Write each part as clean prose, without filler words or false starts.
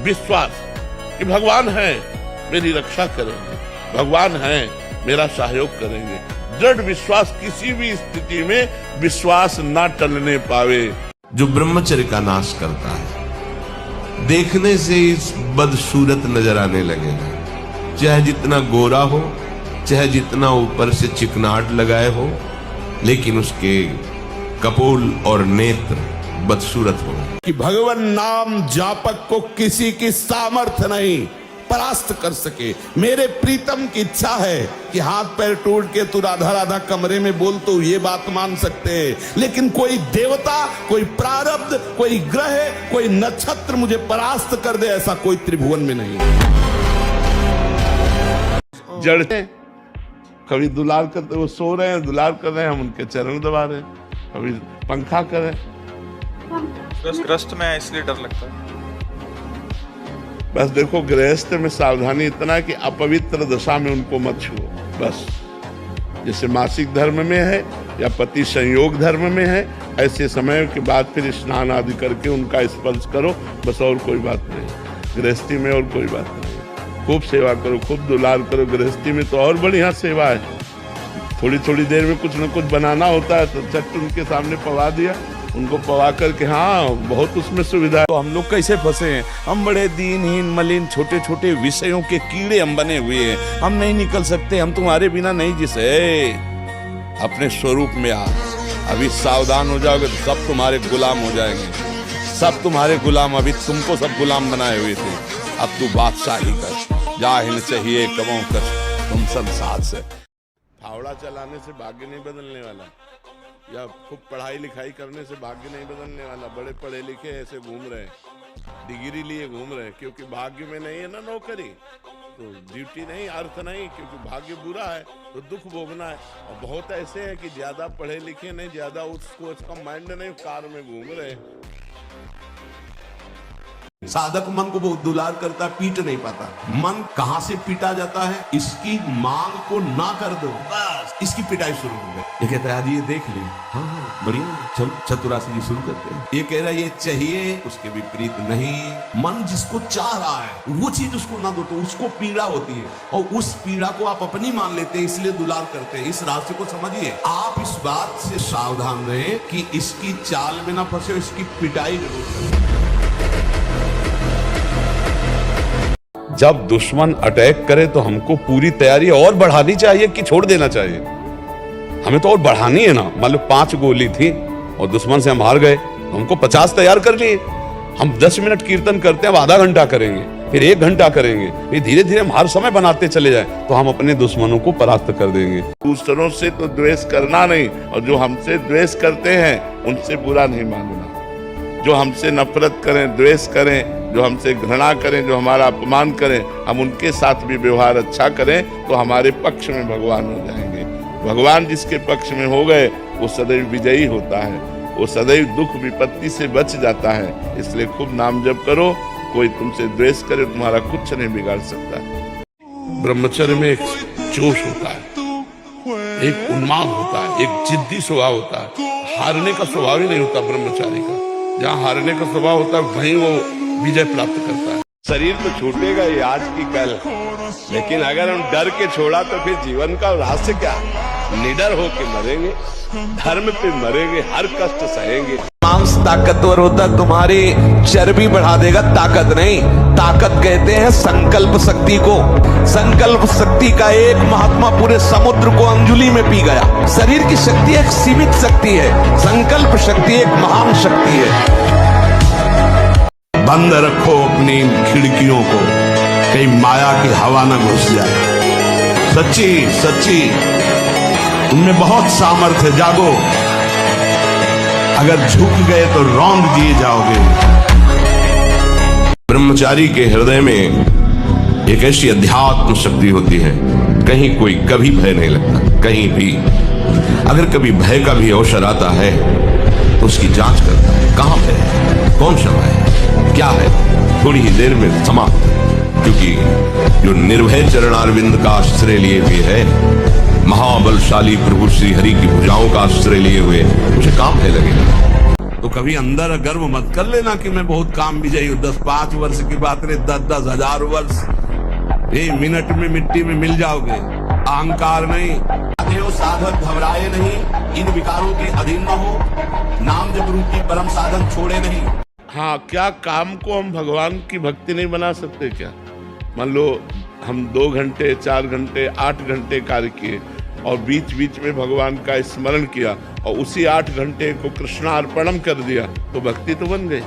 विश्वास कि भगवान है, मेरी रक्षा करेंगे, भगवान है, मेरा सहयोग करेंगे। दृढ़ विश्वास, किसी भी स्थिति में विश्वास ना टलने पावे। जो ब्रह्मचर्य का नाश करता है, देखने से इस बदसूरत नजर आने लगेगा, चाहे जितना गोरा हो, चाहे जितना ऊपर से चिकनाट लगाए हो, लेकिन उसके कपोल और नेत्र बदसूरत हो। कि भगवान नाम जापक को किसी की सामर्थ्य नहीं परास्त कर सके। मेरे प्रीतम की इच्छा है कि हाथ पैर तोड़ के तू राधा राधा कमरे में बोल, तो ये बात मान सकते हैं, लेकिन कोई देवता, कोई प्रारब्ध, कोई ग्रह, कोई नक्षत्र मुझे परास्त कर दे, ऐसा कोई त्रिभुवन में नहीं। जड़ कभी दुलार करते, वो सो रहे हैं, दुलार कर रहे हैं, हम उनके चरण दबा रहे हैं, कभी पंखा कर रहे हैं। ग्रस्त में इसलिए डर लगता है। बस देखो, गृहस्थ में सावधानी इतना है कि अपवित्र दशा में उनको मत छुओ। बस जैसे मासिक धर्म में है या पति संयोग धर्म में है, ऐसे समय के बाद फिर स्नान आदि करके उनका स्पर्श करो, बस, और कोई बात नहीं। गृहस्थी में और कोई बात नहीं। खूब सेवा करो, खूब दुलार करो। गृहस्थी में तो और बढ़िया सेवा है। थोड़ी थोड़ी देर में कुछ न कुछ बनाना होता है तो झट उनके सामने पवा दिया, उनको पवा करके, हाँ, बहुत उसमें सुविधा है। तो हम लोग कैसे फंसे हैं? हम बड़े दीनहीन मलिन छोटे छोटे विषयों के कीड़े हम बने हुए हैं। हम नहीं निकल सकते, हम तुम्हारे बिना नहीं जी सके। अपने स्वरूप में आ, अभी सावधान हो जाओगे तो सब तुम्हारे गुलाम हो जाएंगे, सब तुम्हारे गुलाम। अभी तुमको सब गुलाम बनाए हुए थे, अब तू बादशाही कर। जाहिल चाहिए कमाओ कर तुम संसार से। फावड़ा चलाने से भाग्य नहीं बदलने वाला, या खूब पढ़ाई लिखाई करने से भाग्य नहीं बदलने वाला। बड़े पढ़े लिखे ऐसे घूम रहे हैं, डिग्री लिए घूम रहे हैं, क्योंकि भाग्य में नहीं है ना नौकरी, तो ड्यूटी नहीं, अर्थ नहीं, क्योंकि भाग्य बुरा है तो दुख भोगना है। और बहुत ऐसे हैं कि ज्यादा पढ़े लिखे नहीं, ज्यादा उसका माइंड नहीं, कार में घूम रहे हैं। साधक मन को बहुत दुलार करता, पीट नहीं पाता। मन कहां से पीटा जाता है? इसकी मांग को ना कर दो, बस इसकी पिटाई शुरू हो गई। ये कहता है, ये देख ले, हाँ बढ़िया, चल चतुरासी जी शुरू करते हैं। ये कह रहा है ये चाहिए, उसके विपरीत नहीं। मन जिसको चाह रहा है वो चीज उसको ना दो तो उसको पीड़ा होती है, और उस पीड़ा को आप अपनी मान लेते हैं, इसलिए दुलार करते हैं। इस रास्ते को समझिए। आप इस बात से सावधान रहें कि इसकी चाल में ना फंसे, इसकी पिटाई जरूर करें। जब दुश्मन अटैक करे तो हमको पूरी तैयारी और बढ़ानी चाहिए कि छोड़ देना चाहिए? हमें तो और बढ़ानी है ना। मान लो 5 गोली थी और दुश्मन से हम हार गए, तो हमको 50 तैयार कर लिए। हम 10 मिनट कीर्तन करते हैं, अब आधा घंटा करेंगे, फिर 1 घंटा करेंगे, फिर धीरे धीरे हम हर समय बनाते चले जाए तो हम अपने दुश्मनों को परास्त कर देंगे। दूसरों से तो द्वेष करना नहीं, और जो हमसे द्वेष करते हैं उनसे बुरा नहीं मानना। जो हमसे नफरत करें, द्वेष करें, जो हमसे घृणा करें, जो हमारा अपमान करें, हम उनके साथ भी व्यवहार अच्छा करें तो हमारे पक्ष में भगवान हो जाएंगे। भगवान जिसके पक्ष में हो गए वो सदैव विजयी होता है, वो सदैव दुख विपत्ति से बच जाता है। इसलिए खूब नाम जप करो, कोई तुमसे द्वेष करे तुम्हारा कुछ नहीं बिगाड़ सकता। ब्रह्मचर्य में एक जोश होता है, एक उन्माद होता है, एक जिद्दी स्वभाव होता है। हारने का स्वभाव ही नहीं होता ब्रह्मचारी का। जहाँ हारने का स्वभाव होता है वहीं वो विजय प्राप्त करता है। शरीर तो छूटेगा ही आज की कल, लेकिन अगर हम डर के छोड़ा तो फिर जीवन का रहस्य क्या? निडर होके मरेंगे, धर्म पे मरेंगे, हर कष्ट सहेंगे। मांस ताकतवर होता, तुम्हारी चर्बी बढ़ा देगा, ताकत नहीं। ताकत कहते हैं संकल्प शक्ति को। संकल्प शक्ति का एक महात्मा पूरे समुद्र को अंजुली में पी गया। शरीर की शक्ति एक सीमित शक्ति है, संकल्प शक्ति एक महान शक्ति है। बंद रखो अपनी खिड़कियों को, कहीं माया की हवा न घुस जाए। सच्ची सच्ची उनमें बहुत सामर्थ्य है, जागो। अगर झुक गए तो रौंद दिए जाओगे। ब्रह्मचारी के हृदय में एक ऐसी अध्यात्म शक्ति होती है, कहीं कोई कभी भय नहीं लगता, कहीं भी। अगर कभी भय का भी अवसर आता है तो उसकी जांच करता है, कहां भय है, कौन सा भय है, क्या है, थोड़ी ही देर में समाप्त। क्योंकि जो निर्भय चरणारविंद का आश्रय लिए हुए है, महाबलशाली प्रभु श्री हरि की भुजाओं का आश्रय लिए हुए, मुझे काम है लगेगा। तो कभी अंदर गर्व मत कर लेना कि मैं बहुत काम विजयी हूं। 10-5 वर्ष की बात नहीं, 10-10 हजार वर्ष 1 मिनट में मिट्टी में मिल जाओगे। अहंकार नहीं, देव साधक घबराए नहीं, इन विकारों के अधीन न हो, नाम जप रूपी परम साधन छोड़े नहीं। हाँ, क्या काम को हम भगवान की भक्ति नहीं बना सकते क्या? मान लो हम 2 घंटे 4 घंटे 8 घंटे कार्य किए और बीच बीच में भगवान का स्मरण किया और उसी 8 घंटे को कृष्णार्पणम कर दिया, तो भक्ति तो बन गई।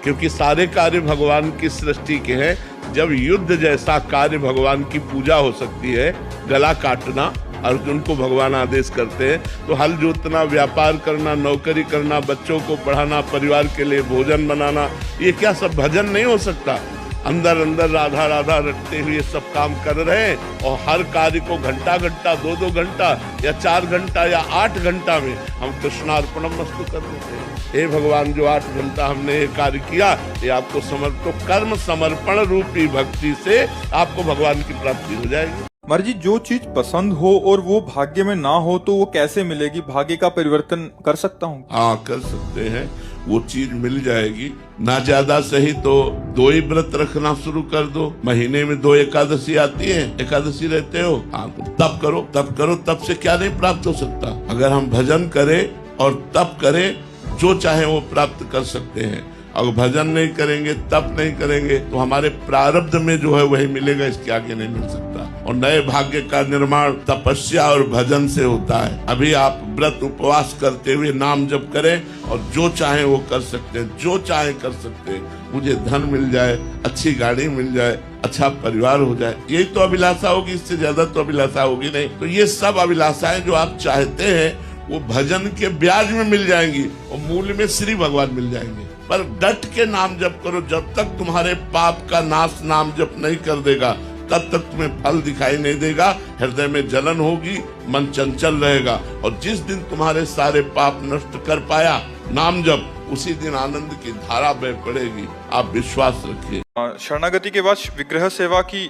क्योंकि सारे कार्य भगवान की सृष्टि के हैं। जब युद्ध जैसा कार्य भगवान की पूजा हो सकती है, गला काटना, अर्जुन को भगवान आदेश करते हैं, तो हल जोतना, व्यापार करना, नौकरी करना, बच्चों को पढ़ाना, परिवार के लिए भोजन बनाना, ये क्या सब भजन नहीं हो सकता? अंदर अंदर राधा राधा रटते हुए सब काम कर रहे हैं और हर कार्य को घंटा घंटा 2-2 घंटा या 4 घंटा या 8 घंटा में हम कृष्णार्पणम मस्तु कर देते हैं। हे भगवान, जो 8 घंटा हमने ये कार्य किया, ये आपको तो कर्म समर्पण रूपी भक्ति से आपको भगवान की प्राप्ति हो जाएगी। महाराज जी, जो चीज पसंद हो और वो भाग्य में ना हो तो वो कैसे मिलेगी? भाग्य का परिवर्तन कर सकता हूँ? हाँ, कर सकते हैं, वो चीज मिल जाएगी। ना ज्यादा सही तो 2 ही व्रत रखना शुरू कर दो। महीने में 2 एकादशी आती है, एकादशी रहते हो, हाँ तो तप करो। तप से क्या नहीं प्राप्त हो सकता? अगर हम भजन करें और तप करें, जो चाहे वो प्राप्त कर सकते हैं। अगर भजन नहीं करेंगे, तप नहीं करेंगे, तो हमारे प्रारब्ध में जो है वही मिलेगा, इसके आगे नहीं मिल सकता। और नए भाग्य का निर्माण तपस्या और भजन से होता है। अभी आप व्रत उपवास करते हुए नाम जप करें और जो चाहे वो कर सकते हैं, जो चाहे कर सकते हैं। मुझे धन मिल जाए, अच्छी गाड़ी मिल जाए, अच्छा परिवार हो जाए, यही तो अभिलाषा होगी, इससे ज्यादा तो अभिलाषा होगी नहीं। तो ये सब अभिलाषाएं जो आप चाहते हैं वो भजन के ब्याज में मिल जाएंगी और मूल में श्री भगवान मिल जाएंगे। पर डट के नाम जप करो। जब तक तुम्हारे पाप का नाश नाम जप नहीं कर देगा, तब तक तुम्हें फल दिखाई नहीं देगा। हृदय में जलन होगी, मन चंचल रहेगा, और जिस दिन तुम्हारे सारे पाप नष्ट कर पाया नाम जप, उसी दिन आनंद की धारा बह पड़ेगी। आप विश्वास रखिए। शरणागति के बाद विग्रह सेवा की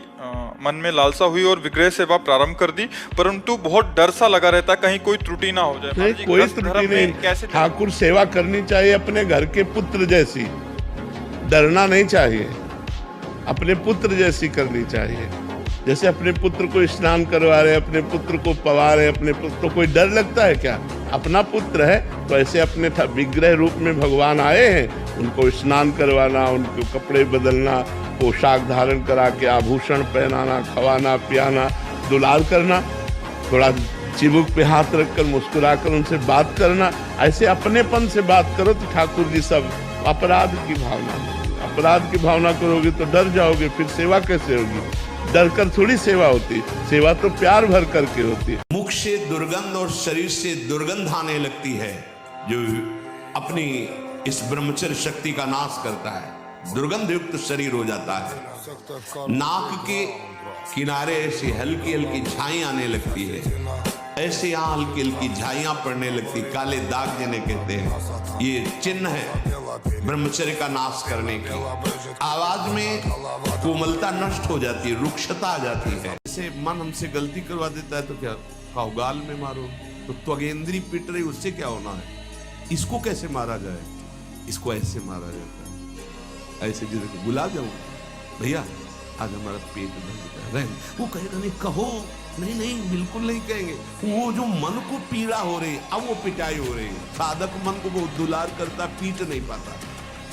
मन में लालसा हुई और विग्रह सेवा प्रारंभ कर दी, परंतु बहुत डर सा लगा रहता कहीं कोई त्रुटि ना हो जाए। नहीं, कोई त्रुटि नहीं। कैसे ठाकुर सेवा करनी चाहिए अपने घर के पुत्र जैसी, डरना नहीं चाहिए। अपने पुत्र जैसी करनी चाहिए। जैसे अपने पुत्र को स्नान करवा रहे, अपने पुत्र को पवा रहे, अपने पुत्र को कोई डर लगता है क्या? अपना पुत्र है तो ऐसे अपने विग्रह रूप में भगवान आए हैं, उनको स्नान करवाना, उनको कपड़े बदलना, पोशाक धारण करा के आभूषण पहनाना, खवाना पियाना, दुलार करना, थोड़ा चिबुक पे हाथ रखकर मुस्कुराकर उनसे बात करना। ऐसे अपनेपन से बात करो तो ठाकुर जी सब अपराध की भावना करोगे तो डर जाओगे, फिर सेवा कैसे होगी? डर कर थोड़ी सेवा होती, सेवा तो प्यार भर करके होती है। मुख से दुर्गंध और शरीर से दुर्गंध आने लगती है, जो अपनी इस ब्रह्मचर्य शक्ति का नाश करता है। दुर्गंध युक्त शरीर हो जाता है। नाक के किनारे ऐसी हल्की हल्की झाई आने लगती है, ऐसे यहाँ हल्की हल्की झाइयां पड़ने लगती, काले दाग जिन्हें कहते हैं। ये चिन्ह है ब्रह्मचर्य का नाश करने की। आवाज में कोमलता नष्ट हो जाती है, रुक्षता आ जाती है। जैसे मन हमसे गलती करवा देता है तो क्या खाओ, गाल में मारो, तो त्वगेंद्री पिट रही, उससे क्या होना है? इसको कैसे मारा जाए? इसको ऐसे मारा जाता है, ऐसे जैसे बुला जाऊं, भैया आज हमारा पेट दर्द है, वो कहेगा नहीं, कहो नहीं, बिल्कुल नहीं कहेंगे। वो जो मन को पीड़ा हो रही, अब वो पिटाई हो रही है। साधक मन को बहुत दुलार करता, पीट नहीं पाता।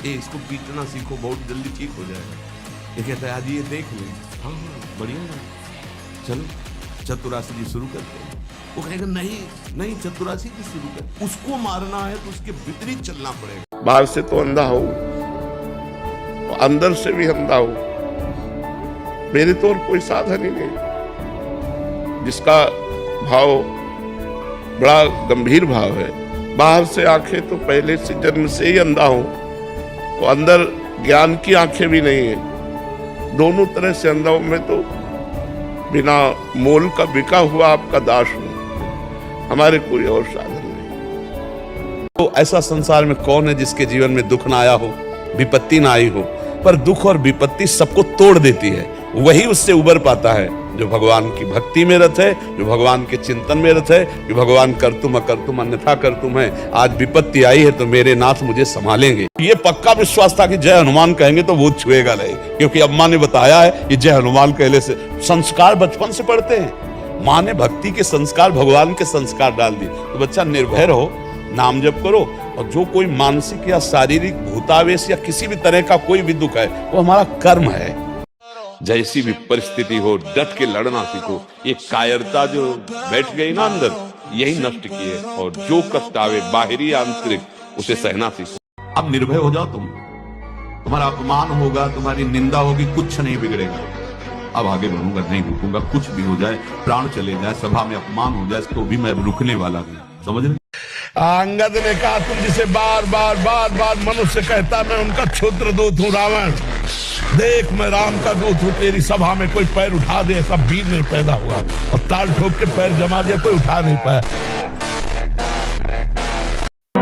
इसको पीटना सीखो, बहुत जल्दी ठीक हो जाएगा। ये कहता है आज ये देख ले, हाँ बढ़िया ना, चलो चतुरासी जी शुरू करते हैं। वो कहेगा नहीं चतुरासी जी शुरू कर। उसको मारना है तो उसके विपरीत चलना पड़ेगा। बाहर से तो अंधा हो, अंदर से भी अंधा हो। मेरे तो और कोई साधन ही नहीं। जिसका भाव बड़ा गंभीर भाव है, बाहर से आंखें तो पहले से जन्म से ही अंधा हो, तो अंदर ज्ञान की आंखें भी नहीं है, दोनों तरह से अंधा हूं। मैं तो बिना मोल का बिका हुआ आपका दास हूं, हमारे कोई और साधन नहीं। तो ऐसा संसार में कौन है जिसके जीवन में दुख ना आया हो, विपत्ति ना आई हो? पर दुख और विपत्ति सबको तोड़ देती है, वही उससे उबर पाता है। जो भगवान की भक्ति में रत है, जो भगवान के चिंतन में रत है कि भगवान कर तुम अकर्तुम अन्यथा कर तुम है। आज विपत्ति आई है तो मेरे नाथ मुझे संभालेंगे। ये पक्का विश्वास था कि जय हनुमान कहेंगे तो भूत छुएगा नहीं, क्योंकि अब माँ ने बताया है कि जय हनुमान कहले से संस्कार बचपन से पढ़ते हैं। माँ ने भक्ति के संस्कार, भगवान के संस्कार डाल दिए। तो बच्चा निर्भय रहो, नाम जप करो, और जो कोई मानसिक या शारीरिक भूतावेश या किसी भी तरह का कोई भी दुख है वो हमारा कर्म है। जैसी भी परिस्थिति हो डट के लड़ना सीखो। ये कायरता जो बैठ गई ना अंदर, यही नष्ट की है। और जो कष्ट आवे बाहरी आंतरिक, उसे सहना सीखो। अब निर्भय हो जाओ तुम। तुम्हारा अपमान होगा, तुम्हारी निंदा होगी, कुछ नहीं बिगड़ेगा। अब आगे बढ़ूंगा, नहीं रुकूंगा। कुछ भी हो जाए, प्राण चले जाए, सभा में अपमान हो जाए, तो भी मैं रुकने वाला नहीं। समझ रहे? अंगद ने कहा तुम जिसे बार बार मनुष्य कहता, मैं उनका क्षुद्र दूत हूँ रावण। देख मैं राम का दूत हूँ, तेरी सभा में कोई पैर उठा दे ऐसा वीर नहीं पैदा हुआ, और ताल ठोक के पैर जमा दिया कोई उठा नहीं पाया।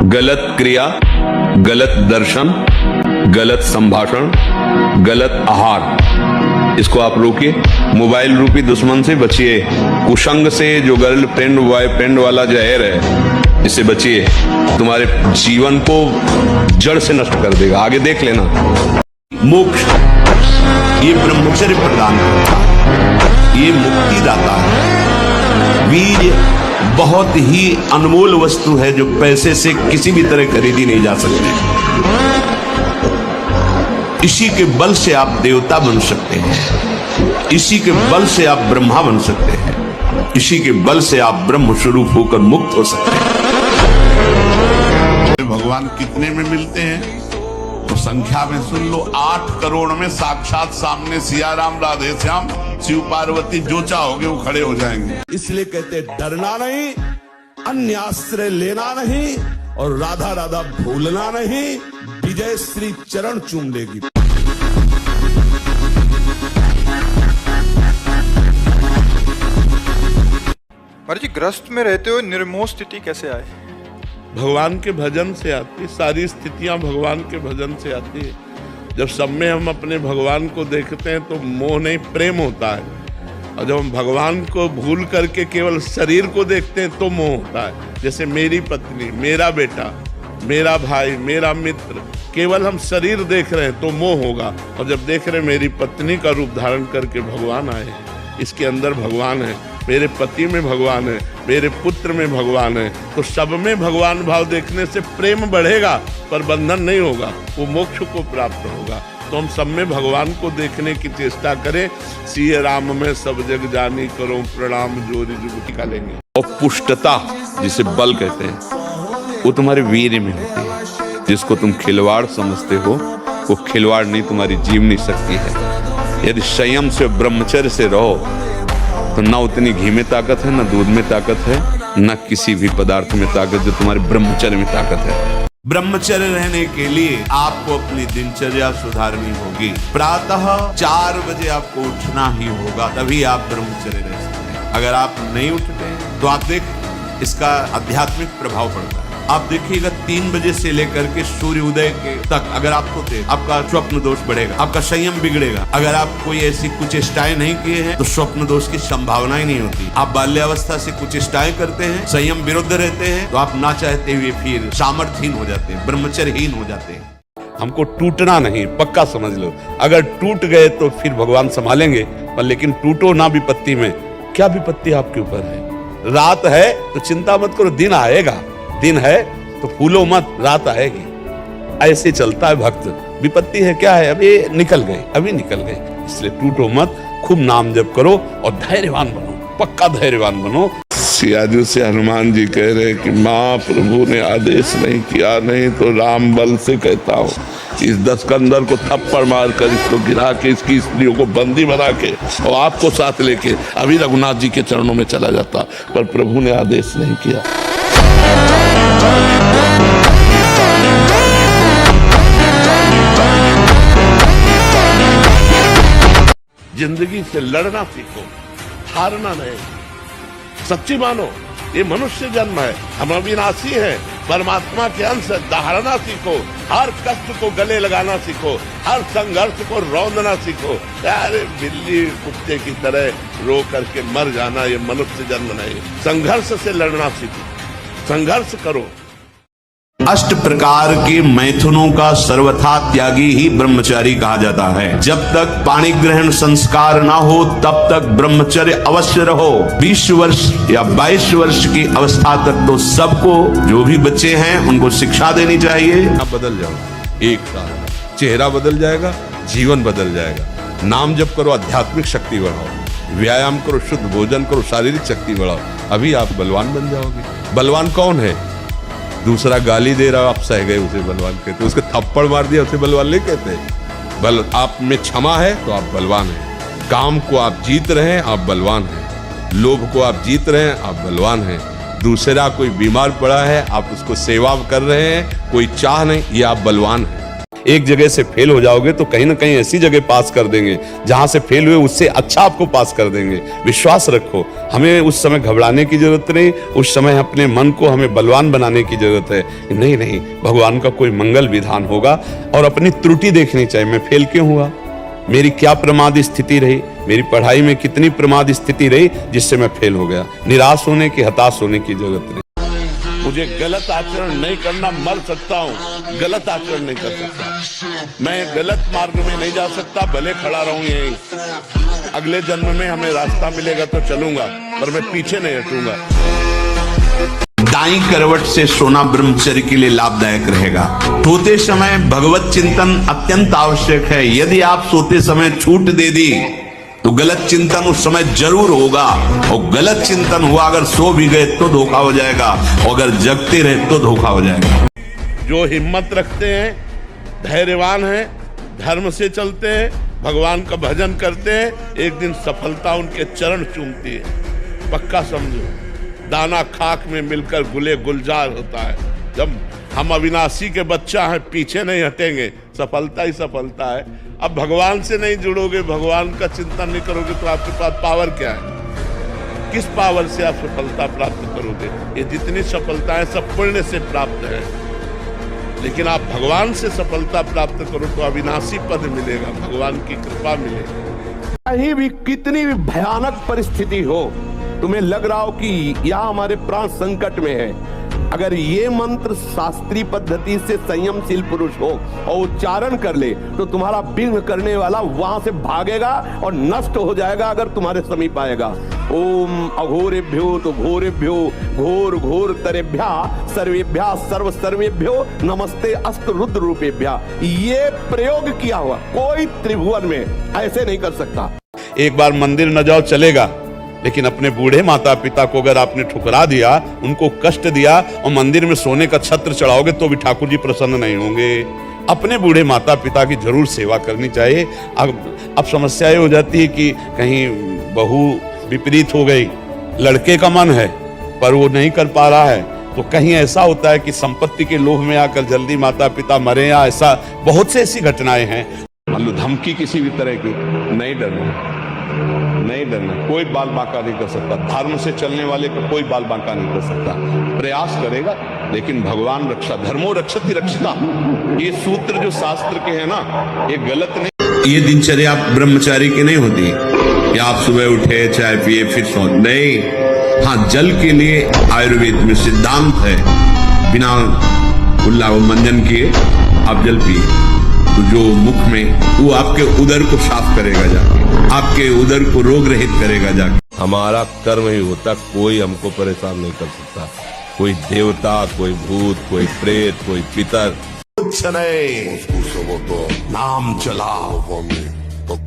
गलत क्रिया, गलत दर्शन, गलत संभाषण, गलत आहार, इसको आप रोकिए। मोबाइल रूपी दुश्मन से बचिए। कुसंग से, जो गर्लफ्रेंड बॉयफ्रेंड वाला जहर है, इससे बचिए। तुम्हारे जीवन को जड़ से नष्ट कर देगा। आगे देख लेना। मोक्ष ये ब्रह्मचर्य प्रदान करता है, ये मुक्ति दाता है। वीर्य बहुत ही अनमोल वस्तु है जो पैसे से किसी भी तरह खरीदी नहीं जा सकती। इसी के बल से आप देवता बन सकते हैं, इसी के बल से आप ब्रह्मा बन सकते हैं, इसी के बल से आप ब्रह्म स्वरूप होकर मुक्त हो सकते हैं। भगवान कितने में मिलते हैं तो संख्या में सुन लो, 8 करोड़ में साक्षात सामने सिया राम राधे श्याम शिव पार्वती जो चाहोगे वो खड़े हो जाएंगे। इसलिए कहते डरना नहीं, अन्य आश्रय लेना नहीं, और राधा राधा भूलना नहीं। विजय श्री चरण चूम लेगी। महाराज जी, ग्रस्त में रहते हुए निर्मोह स्थिति कैसे आए? भगवान के भजन से आती, सारी स्थितियां भगवान के भजन से आती है। जब सब में हम अपने भगवान को देखते हैं तो मोह नहीं प्रेम होता है, और जब हम भगवान को भूल करके केवल शरीर को देखते हैं तो मोह होता है। जैसे मेरी पत्नी, मेरा बेटा, मेरा भाई, मेरा मित्र, केवल हम शरीर देख रहे हैं तो मोह होगा। और जब देख रहे हैं मेरी पत्नी का रूप धारण करके भगवान आए हैं, इसके अंदर भगवान है, मेरे पति में भगवान है, मेरे पुत्र में भगवान है, तो सब में भगवान भाव देखने से प्रेम बढ़ेगा, पर बंधन नहीं होगा, वो मोक्ष को प्राप्त होगा। तो हम सब में भगवान को देखने की चेष्टा करें। सिय राम में सब जग जानी, करो प्रणाम जोरी जुगती का लेंगे। और पुष्टता जिसे बल कहते हैं, वो तुम्हारे वीर्य में होती है। जिसको तुम खिलवाड़ समझते हो, वो खिलवाड़ नहीं, तुम्हारी जीवनी शक्ति है। यदि संयम से, ब्रह्मचर्य से रहो तो ना उतनी घी में ताकत है, ना दूध में ताकत है, ना किसी भी पदार्थ में ताकत जो तुम्हारे ब्रह्मचर्य में ताकत है। ब्रह्मचर्य रहने के लिए आपको अपनी दिनचर्या सुधारनी होगी। प्रातः 4 बजे आपको उठना ही होगा, तभी आप ब्रह्मचर्य रह सकते हैं। अगर आप नहीं उठते तो आप देख इसका आध्यात्मिक प्रभाव पड़ता है। आप देखिएगा 3 बजे से लेकर के सूर्य उदय के तक अगर आप सोते, आपका स्वप्न दोष बढ़ेगा, आपका संयम बिगड़ेगा। अगर आप कोई ऐसी कुचेष्टाएं नहीं किए हैं तो स्वप्न दोष की संभावना ही नहीं होती। आप बाल्यावस्था से कुचेष्टाएं करते हैं, संयम विरुद्ध रहते हैं, तो आप ना चाहते हुए फिर सामर्थ्यहीन हो जाते हैं, ब्रह्मचर्यहीन हो जाते हैं। हमको टूटना नहीं, पक्का समझ लो। अगर टूट गए तो फिर भगवान संभालेंगे, पर लेकिन टूटो ना विपत्ति में। क्या विपत्ति आपके ऊपर है? रात है तो चिंता मत करो, दिन आएगा। दिन है तो फूलो मत, रात आएगी। ऐसे चलता है भक्त। विपत्ति है क्या है, अभी निकल गए, अभी निकल गए। इसलिए टूटो मत, खूब नाम जप करो और धैर्यवान बनो, पक्का धैर्यवान बनो। सियाजू से हनुमान जी कह रहे कि माँ प्रभु ने आदेश नहीं किया, नहीं तो राम बल से कहता हूँ इस दस्कंदर को थप्पड़ मार कर इसको गिरा के इसकी स्त्रियों को बंदी बना के और आपको साथ लेके अभी रघुनाथ जी के चरणों में चला जाता, पर प्रभु ने आदेश नहीं किया। जिंदगी से लड़ना सीखो, हारना नहीं। सच्ची मानो, ये मनुष्य जन्म है, हम अविनाशी हैं, परमात्मा के अंश। दहाड़ना सीखो, हर कष्ट को गले लगाना सीखो, हर संघर्ष को रौंदना सीखो। अरे बिल्ली कुत्ते की तरह रो करके मर जाना ये मनुष्य जन्म नहीं। संघर्ष से लड़ना सीखो, संघर्ष करो। अष्ट प्रकार के मैथुनों का सर्वथा त्यागी ही ब्रह्मचारी कहा जाता है। जब तक पाणी ग्रहण संस्कार ना हो तब तक ब्रह्मचर्य अवश्य रहो। 20 वर्ष या 22 वर्ष की अवस्था तक तो सबको, जो भी बच्चे हैं उनको शिक्षा देनी चाहिए। आप बदल जाओ, एक साल चेहरा बदल जाएगा, जीवन बदल जाएगा। नाम जप करो, आध्यात्मिक शक्ति बढ़ाओ, व्यायाम करो, शुद्ध भोजन करो, शारीरिक शक्ति बढ़ाओ, अभी आप बलवान बन जाओगे। बलवान कौन है? दूसरा गाली दे रहा, आप सह गए उसे बलवान कहते, उसके थप्पड़ मार दिया उसे बलवान नहीं कहते। बल आप में क्षमा है तो आप बलवान हैं। काम को आप जीत रहे हैं, आप बलवान हैं। लोभ को आप जीत रहे हैं, आप बलवान हैं। दूसरा कोई बीमार पड़ा है, आप उसको सेवा कर रहे हैं, कोई चाह नहीं, ये आप बलवान हैं। एक जगह से फेल हो जाओगे तो कहीं ना कहीं ऐसी जगह पास कर देंगे जहां से फेल हुए उससे अच्छा आपको पास कर देंगे। विश्वास रखो, हमें उस समय घबराने की जरूरत नहीं, उस समय अपने मन को हमें बलवान बनाने की जरूरत है। नहीं नहीं, भगवान का कोई मंगल विधान होगा और अपनी त्रुटि देखनी चाहिए। मैं फेल क्यों हुआ, मेरी क्या प्रमाद स्थिति रही, मेरी पढ़ाई में कितनी प्रमाद स्थिति रही जिससे मैं फेल हो गया। निराश होने की, हताश होने की जरूरत नहीं। मुझे गलत आचरण नहीं करना, मर सकता हूँ, गलत आचरण नहीं कर सकता। मैं गलत मार्ग में नहीं जा सकता, भले खड़ा रहूं यहीं। अगले जन्म में हमें रास्ता मिलेगा तो चलूंगा, पर मैं पीछे नहीं हटूंगा। दाईं करवट से सोना ब्रह्मचर्य के लिए लाभदायक रहेगा। सोते समय भगवत चिंतन अत्यंत आवश्यक है। यदि आप सोते समय छूट दे दी तो गलत चिंतन उस समय जरूर होगा, और गलत चिंतन हुआ अगर सो भी गए तो धोखा हो जाएगा, और अगर जगते रहे तो धोखा हो जाएगा। जो हिम्मत रखते हैं, धैर्यवान हैं, धर्म से चलते हैं, भगवान का भजन करते हैं, एक दिन सफलता उनके चरण चूमती है। पक्का समझो, दाना खाक में मिलकर गुले गुलजार होता है। जब हम अविनाशी के बच्चा हैं, पीछे नहीं हटेंगे, सफलता ही सफलता है। अब भगवान से नहीं जुड़ोगे, भगवान का चिंतन नहीं करोगे तो आपके पास पावर क्या है? किस पावर से आप सफलता प्राप्त करोगे? ये जितनी सफलताएं सब पुण्य से प्राप्त है, लेकिन आप भगवान से सफलता प्राप्त करो तो अविनाशी पद मिलेगा, भगवान की कृपा मिलेगी। कहीं भी कितनी भी भयानक परिस्थिति हो, तुम्हें लग रहा हो कि यहाँ हमारे प्राण संकट में है, अगर ये मंत्र शास्त्रीय पद्धति से संयमशील पुरुष हो और उच्चारण कर ले तो तुम्हारा विघ्न करने वाला वहां से भागेगा और नष्ट हो जाएगा अगर तुम्हारे समीप आएगा। ओम अघोरेभ्यो तो घोरेभ्यो घोर घोर तरेभ्या सर्वेभ्या सर्व सर्वेभ्यो नमस्ते अस्त रुद्र रूपेभ्या। ये प्रयोग किया हुआ कोई त्रिभुवन में ऐसे नहीं कर सकता। एक बार मंदिर न जाओ चलेगा, लेकिन अपने बूढ़े माता पिता को अगर आपने ठुकरा दिया, उनको कष्ट दिया और मंदिर में सोने का छत्र चढ़ाओगे तो भी ठाकुर जी प्रसन्न नहीं होंगे। अपने बूढ़े माता पिता की जरूर सेवा करनी चाहिए। अब समस्या ये हो जाती है कि कहीं बहू विपरीत हो गई, लड़के का मन है पर वो नहीं कर पा रहा है, तो कहीं ऐसा होता है कि संपत्ति के लोभ में आकर जल्दी माता पिता मरे, या ऐसा बहुत से ऐसी घटनाएं हैं। मान लो धमकी किसी भी तरह की, नहीं डरना, नहीं डरना, कोई बाल बांका नहीं कर सकता। धर्म से चलने वाले को कोई बाल बांका नहीं कर सकता। प्रयास करेगा, लेकिन भगवान रक्षा, धर्मो रक्षति रक्षिता, ये सूत्र जो शास्त्र के हैं ना, ये गलत नहीं। ये दिनचर्या ब्रह्मचारी की नहीं होती कि आप सुबह उठे, चाय पिए, फिर सो, नहीं। हाँ, जल के लिए आयुर्वेद में सिद्धांत है, बिना कुल्ला व मंजन किए आप जल पिए तो जो मुख में, वो आपके उदर को साफ करेगा जाके, आपके उदर को रोग रहित करेगा जाके। हमारा कर्म ही होता, कोई हमको परेशान नहीं कर सकता। कोई देवता, कोई भूत, कोई प्रेत, कोई पितर, कुछ नहीं, नाम चला।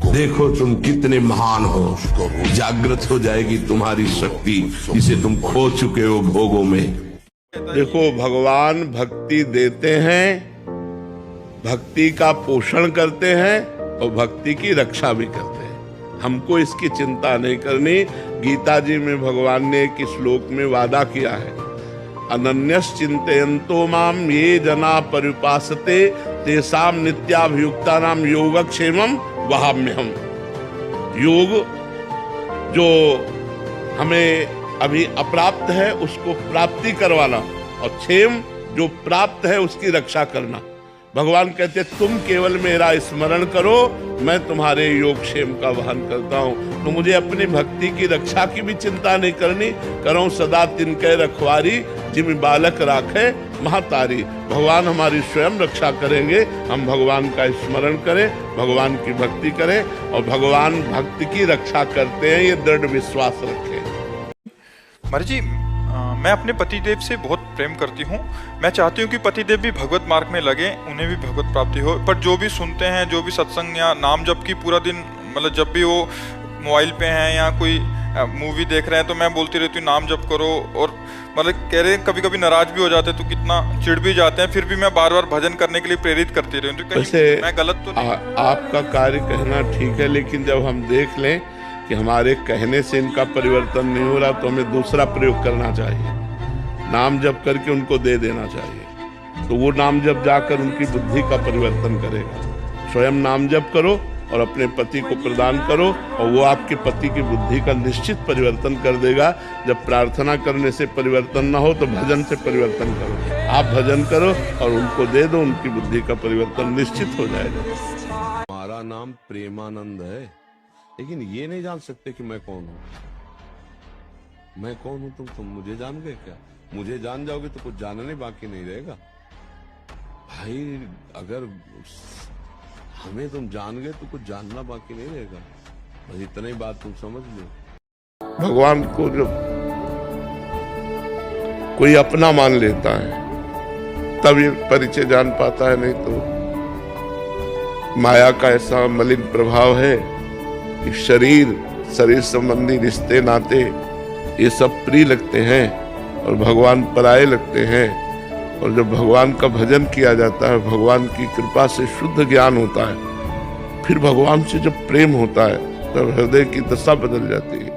देखो तुम कितने महान हो, जागृत हो जाएगी तुम्हारी शक्ति जिसे तुम खो चुके हो भोगों में। देखो, भगवान भक्ति देते हैं, भक्ति का पोषण करते हैं और भक्ति की रक्षा भी करते हैं। हमको इसकी चिंता नहीं करनी। गीता जी में भगवान ने एक श्लोक में वादा किया है, अनन्यस चिंतयन्तो माम ये जना पर्युपासते तेषाम नित्याभियुक्तानाम योगक्षेमम वहाम्यहम्। योग जो हमें अभी अप्राप्त है उसको प्राप्ति करवाना, और क्षेम जो प्राप्त है उसकी रक्षा करना। भगवान कहते हैं तुम केवल मेरा स्मरण करो, मैं तुम्हारे योग क्षेम का वहन करता हूँ। तो मुझे अपनी भक्ति की रक्षा की भी चिंता नहीं करनी, करो सदा तिनके रखवारी, जिम बालक राखे महातारी। भगवान हमारी स्वयं रक्षा करेंगे, हम भगवान का स्मरण करें, भगवान की भक्ति करें, और भगवान भक्ति की रक्षा करते हैं, ये दृढ़ विश्वास रखें। महाराज जी, मैं अपने पतिदेव से बहुत प्रेम करती हूँ। मैं चाहती हूँ कि पतिदेव भी भगवत मार्ग में लगे, उन्हें भी भगवत प्राप्ति हो। पर जो भी सुनते हैं, जो भी सत्संग या नाम जप की पूरा दिन, मतलब जब भी वो मोबाइल पे हैं या कोई मूवी देख रहे हैं, तो मैं बोलती रहती हूँ नाम जप करो, और मतलब कह रहे हैं कभी कभी नाराज भी हो जाते हैं, तो कितना चिढ़ भी जाते हैं, फिर भी मैं बार बार भजन करने के लिए प्रेरित करती रही हूँ। तो कहीं मैं गलत तो नहीं? आपका कार्य कहना ठीक है, लेकिन जब हम देख लें कि हमारे कहने से इनका परिवर्तन नहीं हो रहा, तो हमें दूसरा प्रयोग करना चाहिए, नाम जप करके उनको दे देना चाहिए। तो वो नाम जप जाकर उनकी बुद्धि का परिवर्तन करेगा। स्वयं नाम जप करो और अपने पति को प्रदान करो, और वो आपके पति की बुद्धि का निश्चित परिवर्तन कर देगा। जब प्रार्थना करने से परिवर्तन ना हो तो भजन से परिवर्तन करो। आप भजन करो और उनको दे दो, उनकी बुद्धि का परिवर्तन निश्चित हो जाएगा। हमारा नाम प्रेमानंद है, लेकिन ये नहीं जान सकते कि मैं कौन हूँ। मैं कौन हूँ तुम मुझे जान गए क्या? मुझे जान जाओगे तो कुछ जानने बाकी नहीं रहेगा भाई। अगर हमें तुम जान गए तो कुछ जानना बाकी नहीं रहेगा। बस इतना ही बात तुम समझ लो। भगवान को जब कोई अपना मान लेता है तब ये परिचय जान पाता है, नहीं तो माया का ऐसा मलिन प्रभाव है कि शरीर संबंधी रिश्ते नाते ये सब प्रिय लगते हैं और भगवान पराये लगते हैं। और जब भगवान का भजन किया जाता है, भगवान की कृपा से शुद्ध ज्ञान होता है, फिर भगवान से जब प्रेम होता है तब हृदय की दशा बदल जाती है।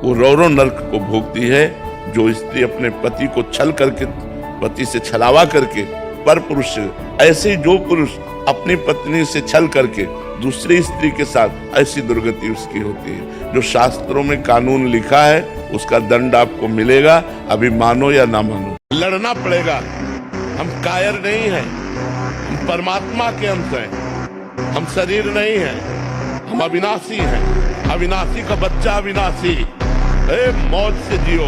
वो रौरो नर्क को भोगती है जो स्त्री अपने पति को छल करके, पति से छलावा करके पर पुरुष, ऐसे ही जो पुरुष अपनी पत्नी से छल करके दूसरी स्त्री के साथ, ऐसी दुर्गति उसकी होती है। जो शास्त्रों में कानून लिखा है उसका दंड आपको मिलेगा, अभी मानो या ना मानो, लड़ना पड़ेगा। हम कायर नहीं हैं, हम परमात्मा के अंश हैं, हम शरीर नहीं हैं, हम अविनाशी हैं। अविनाशी का बच्चा अविनाशी। मौज से जियो,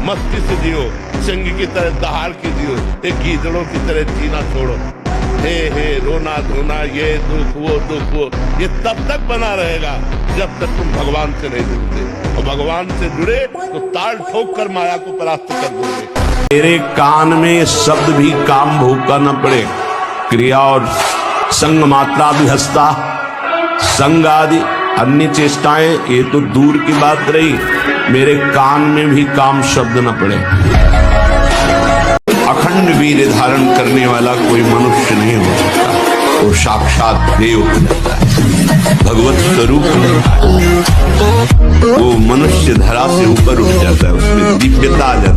मस्ती से जियो, सिंह की तरह दहाड़ के जियो, एक गीदड़ों की तरह जीना छोड़ो। हे रोना धोना, ये दुख वो, ये तब तक बना रहेगा जब तक तुम भगवान से नहीं जुड़ते। और भगवान से जुड़े तो ताल ठोक कर माया को परास्त कर दोगे। मेरे कान में शब्द भी काम भोग का न पड़े, क्रिया और संग मात्रा भी हंसता, संग आदि अन्य चेष्टाएं ये तो दूर की बात रही, मेरे कान में भी काम शब्द न पड़े। अखंड वीर धारण करने वाला कोई मनुष्य नहीं हो सकता, वो साक्षात देव हो जाता है, भगवत स्वरूप होता है। वो मनुष्य धरा से ऊपर उठ जाता है, उसमें दिव्यता आ जाती है।